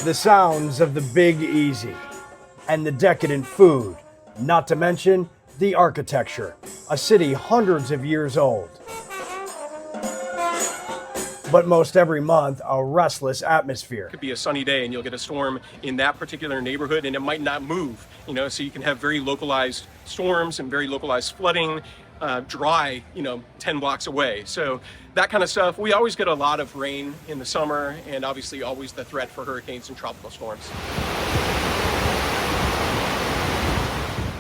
The sounds of the Big Easy and the decadent food, not to mention the architecture, a city hundreds of years old. But most every month, a restless atmosphere. It could be a sunny day and you'll get a storm in that particular neighborhood and it might not move, so you can have very localized storms and very localized flooding, dry, 10 blocks away. So that kind of stuff. We always get a lot of rain in the summer and obviously always the threat for hurricanes and tropical storms.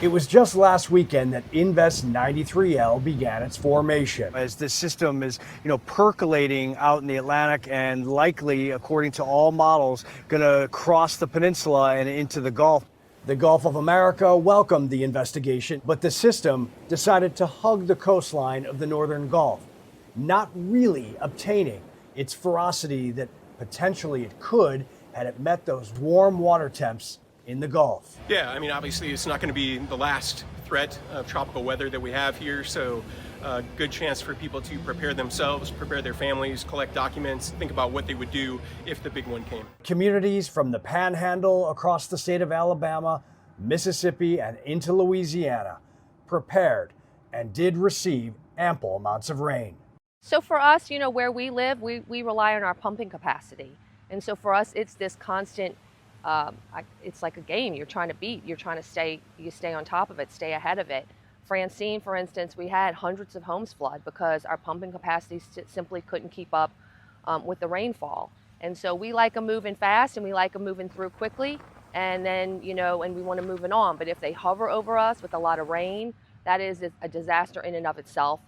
It was just last weekend that Invest 93L began its formation. As this system is, percolating out in the Atlantic and likely, according to all models, going to cross the peninsula and into the Gulf. The Gulf of America welcomed the investigation, but the system decided to hug the coastline of the northern Gulf, not really obtaining its ferocity that potentially it could had it met those warm water temps in the Gulf. Yeah, obviously it's not going to be the last threat of tropical weather that we have here, so a good chance for people to prepare themselves, prepare their families, collect documents, think about what they would do if the big one came. Communities from the Panhandle across the state of Alabama, Mississippi, and into Louisiana prepared and did receive ample amounts of rain. So for us, where we live, we rely on our pumping capacity. And so for us, it's this constant, it's like a game you're trying to beat. You're trying to stay on top of it, stay ahead of it. Francine, for instance, we had hundreds of homes flood because our pumping capacity simply couldn't keep up with the rainfall. And so we like them moving fast and we like them moving through quickly. And then, and we want to move it on. But if they hover over us with a lot of rain, that is a disaster in and of itself.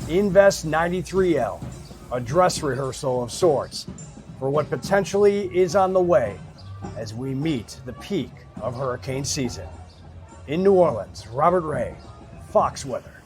Invest 93L, a dress rehearsal of sorts for what potentially is on the way as we meet the peak of hurricane season. In New Orleans, Robert Ray, Fox Weather.